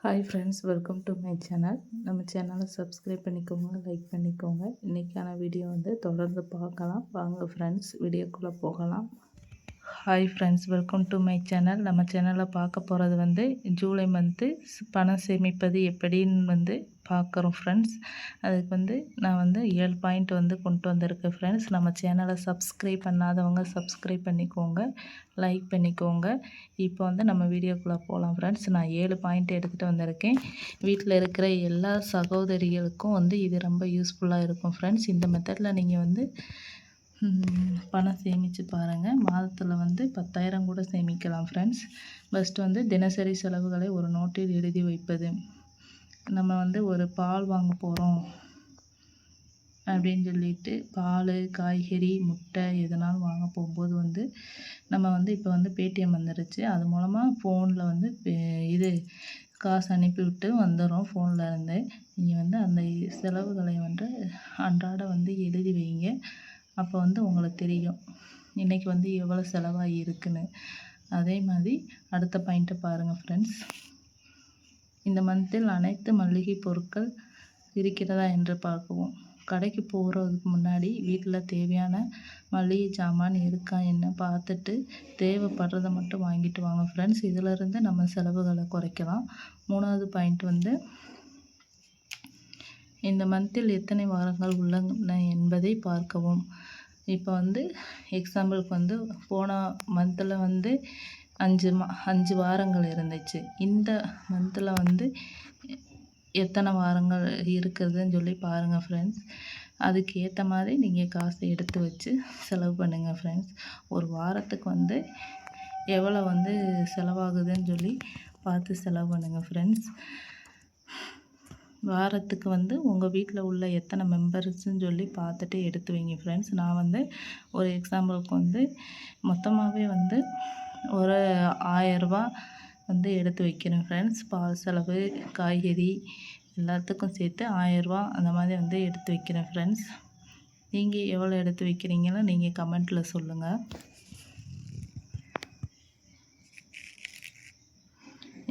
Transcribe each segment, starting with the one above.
Hi friends, welcome to my channel. நம்ம சேனலை subscribe பண்ணிக்கோங்க, லைக் பண்ணிக்கோங்க. இன்றைக்கான வீடியோ தொடர்ந்து பார்க்கலாம். வாங்க ஃப்ரெண்ட்ஸ், வீடியோக்குள்ளே போகலாம். Hi friends, welcome to my channel. நம்ம சேனலில் பார்க்க போகிறது ஜூலை மந்த்து பணம் சேமிப்பது எப்படின்னு பார்க்குறோம் ஃப்ரெண்ட்ஸ். அதுக்கு நான் 7 பாயிண்ட் கொண்டு வந்திருக்கேன் ஃப்ரெண்ட்ஸ். நம்ம சேனலை சப்ஸ்கிரைப் பண்ணாதவங்க சப்ஸ்கிரைப் பண்ணிக்கோங்க, லைக் பண்ணிக்கோங்க. இப்போ நம்ம வீடியோக்குள்ளே போகலாம் ஃப்ரெண்ட்ஸ். நான் 7 பாயிண்ட் எடுத்துகிட்டு வந்திருக்கேன். வீட்டில் இருக்கிற எல்லா சகோதரிகளுக்கும் இது ரொம்ப யூஸ்ஃபுல்லாக இருக்கும் ஃப்ரெண்ட்ஸ். இந்த மெத்தடில் நீங்கள் பணம் சேமித்து பாருங்கள். மாதத்தில் 10,000 கூட சேமிக்கலாம் ஃப்ரெண்ட்ஸ். ஃபஸ்ட்டு தினசரி செலவுகளை ஒரு நோட்டில் எழுதி வைப்பது. நம்ம ஒரு பால் வாங்க போகிறோம் அப்படின்னு சொல்லிட்டு பால், காய்கறி, முட்டை எதனாலும் வாங்க போகும்போது நம்ம இப்போ பேடிஎம் வந்துடுச்சு. அது மூலமாக ஃபோனில் காசு அனுப்பிவிட்டு வந்துடும் ஃபோனில் இருந்து. நீங்கள் அந்த செலவுகளை அன்றாட எழுதி வைங்க. அப்போ உங்களுக்கு தெரியும் இன்றைக்கி எவ்வளோ செலவாகி இருக்குன்னு. அதே மாதிரி அடுத்த பாயிண்ட்டை பாருங்கள் ஃப்ரெண்ட்ஸ். இந்த மந்தில் அனைத்து மளிகை பொருட்கள் இருக்கிறதா என்று பார்க்கவும். கடைக்கு போகிறதுக்கு முன்னாடி வீட்டில் தேவையான மளிகை சாமான் இருக்கா என்ன பார்த்துட்டு தேவைப்படுறதை மட்டும் வாங்கிட்டு வாங்க ஃப்ரெண்ட்ஸ். இதிலிருந்து நம்ம செலவுகளை குறைக்கலாம். 3வது பாயிண்ட் இந்த மந்தில் எத்தனை வாரங்கள் உள்ளன என்பதை பார்க்கவும். இப்போ எக்ஸாம்பிளுக்கு போன மந்தில் 5 வாரங்கள் இருந்துச்சு. இந்த மந்தில் எத்தனை வாரங்கள் இருக்குதுன்னு சொல்லி பாருங்கள் ஃப்ரெண்ட்ஸ். அதுக்கு ஏற்ற மாதிரி நீங்கள் காசை எடுத்து வச்சு செலவு பண்ணுங்கள் ஃப்ரெண்ட்ஸ். ஒரு வாரத்துக்கு எவ்வளோ செலவாகுதுன்னு சொல்லி பார்த்து செலவு பண்ணுங்கள் ஃப்ரெண்ட்ஸ். வாரத்துக்கு உங்கள் வீட்டில் உள்ள எத்தனை மெம்பர்ஸ்ன்னு சொல்லி பார்த்துட்டு எடுத்து வைங்க ஃப்ரெண்ட்ஸ். நான் ஒரு எக்ஸாம்பிளுக்கு மொத்தமாகவே ஒரு 1000 ரூபா எடுத்து வைக்கிறேன் ஃப்ரெண்ட்ஸ். பால் செலவு, காய்கறி எல்லாத்துக்கும் சேர்த்து 1000 ரூபா அந்த மாதிரி எடுத்து வைக்கிறேன் ஃப்ரெண்ட்ஸ். நீங்கள் எவ்வளோ எடுத்து வைக்கிறீங்களோ நீங்கள் கமெண்ட்டில் சொல்லுங்கள்.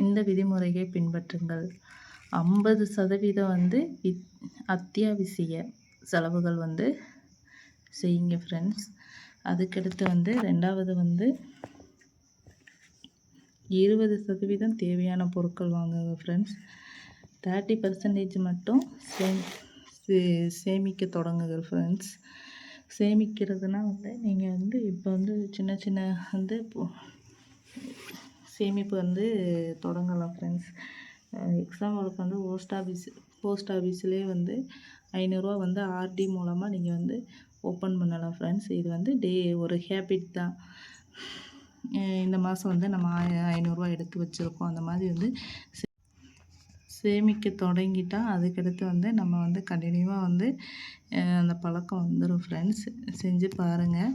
இந்த விதிமுறையை பின்பற்றுங்கள். 50% அத்தியாவசிய செலவுகள் செய்யுங்க ஃப்ரெண்ட்ஸ். அதுக்கடுத்து 2வது 20% தேவையான பொருட்கள் வாங்குங்க ஃப்ரெண்ட்ஸ். 30% மட்டும் சேமிக்க தொடங்குங்க ஃப்ரெண்ட்ஸ். சேமிக்கிறதுனா நீங்கள் இப்போ சின்ன சின்ன சேமிப்பு தொடங்கலாம் ஃப்ரெண்ட்ஸ். எக்ஸாம்பிளுக்கு போஸ்ட் ஆஃபீஸ்லேயே 500 ரூபா ஆர்டி மூலமாக நீங்கள் ஓப்பன் பண்ணலாம் ஃப்ரெண்ட்ஸ். இது ஒரு ஹேபிட் தான். இந்த மாதம் நம்ம 500 ரூபா எடுத்து வச்சுருக்கோம். அந்த மாதிரி சேமிக்க தொடங்கிட்டால் அதுக்கடுத்து நம்ம கண்டினியூவாக அந்த பழக்கம் வந்துடும் ஃப்ரெண்ட்ஸ். செஞ்சு பாருங்கள்.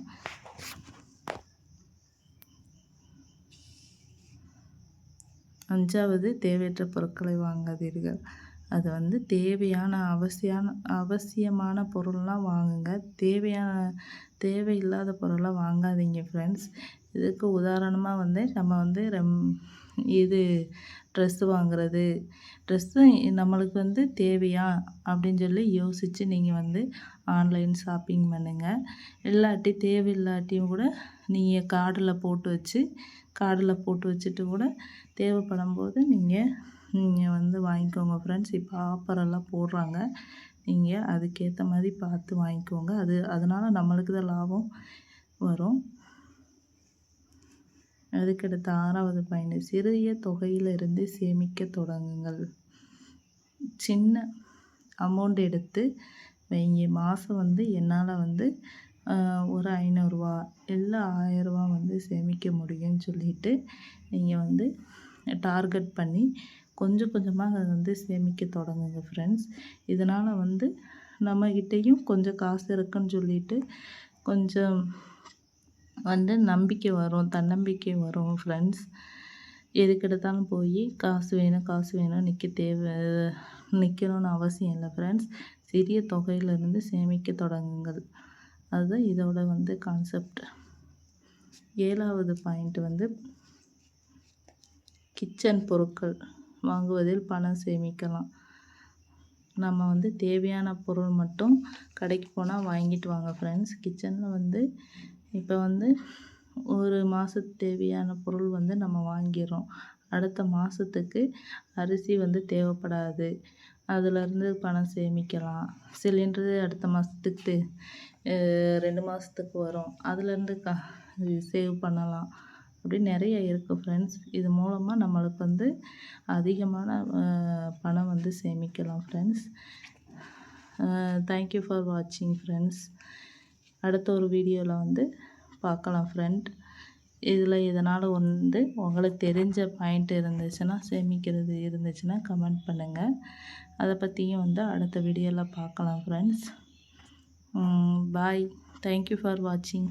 5வது தேவையற்ற பொருட்களை வாங்காதீர்கள். அது தேவையான அவசியமான பொருள்லாம் வாங்குங்க. தேவையில்லாத பொருளை வாங்காதீங்க ஃப்ரெண்ட்ஸ். இதுக்கு உதாரணமாக நம்ம ட்ரெஸ்ஸு வாங்குறது. ட்ரெஸ்ஸு நம்மளுக்கு தேவையா அப்படின்னு சொல்லி யோசித்து நீங்கள் ஆன்லைன் ஷாப்பிங் பண்ணுங்கள். தேவையில்லாட்டியும் கூட நீங்கள் கார்டில் போட்டு வச்சுட்டு கூட தேவைப்படும் போது நீங்கள் வாங்கிக்கோங்க ஃப்ரெண்ட்ஸ். இப்போ ஆஃபரெல்லாம் போடுறாங்க. நீங்கள் அதுக்கேற்ற மாதிரி பார்த்து வாங்கிக்கோங்க. அதனால் நம்மளுக்கு தான் லாபம் வரும். அதுக்கடுத்து 6வது பாயிண்ட், சிறிய தொகையிலிருந்து சேமிக்க தொடங்குங்கள். சின்ன அமௌண்ட் எடுத்து வைங்க. மாதம் என்னால் ஒரு 500 ரூபா இல்லை 1000 ரூபா சேமிக்க முடியும்னு சொல்லிட்டு நீங்கள் டார்கெட் பண்ணி கொஞ்சம் கொஞ்சமாக அதை சேமிக்க தொடங்குங்க ஃப்ரெண்ட்ஸ். இதனால் நம்மக்கிட்டேயும் கொஞ்சம் காசு இருக்குன்னு சொல்லிட்டு கொஞ்சம் நம்பிக்கை வரும், தன்னம்பிக்கை வரும் ஃப்ரெண்ட்ஸ். எதுக்கெடுத்தாலும் போய் காசு வேணும் நிற்கணும்னு அவசியம் இல்லை ஃப்ரெண்ட்ஸ். சிறிய தொகையிலிருந்து சேமிக்க தொடங்குங்கள். அதுதான் இதோட கான்செப்ட். 7வது பாயிண்ட் கிச்சன் பொருட்கள். வாங்குவதில் பணம் சேமிக்கலாம். நம்ம வந்து தேவையான பொருள் மட்டும் கடைக்கு போனால் வாங்கிட்டு வாங்க ஃப்ரெண்ட்ஸ். கிச்சனில் வந்து இப்போ வந்து ஒரு மாதத்துக்கு தேவையான பொருள் வந்து நம்ம வாங்கிடுறோம். அடுத்த மாதத்துக்கு அரிசி வந்து தேவைப்படாது. அதுலேருந்து பணம் சேமிக்கலாம். சிலிண்டரு அடுத்த மாதத்துக்கு 2 மாதத்துக்கு வரும். அதுலேருந்து சேவ் பண்ணலாம். அப்படி நிறைய இருக்குது ஃப்ரெண்ட்ஸ். இது மூலமாக நம்மளுக்கு வந்து அதிகமான பணம் வந்து சேமிக்கலாம் ஃப்ரெண்ட்ஸ். தேங்க்யூ ஃபார் வாட்சிங் ஃப்ரெண்ட்ஸ். அடுத்த ஒரு வீடியோவில் வந்து பார்க்கலாம் ஃப்ரெண்ட். இதில் இதனால் வந்து உங்களுக்கு தெரிஞ்ச பாயிண்ட் இருந்துச்சுன்னா, சேமிக்கிறது இருந்துச்சுன்னா கமெண்ட் பண்ணுங்கள். அதை பற்றியும் வந்து அடுத்த வீடியோவில் பார்க்கலாம் ஃப்ரெண்ட்ஸ். பாய். தேங்க்யூ ஃபார் வாட்சிங்.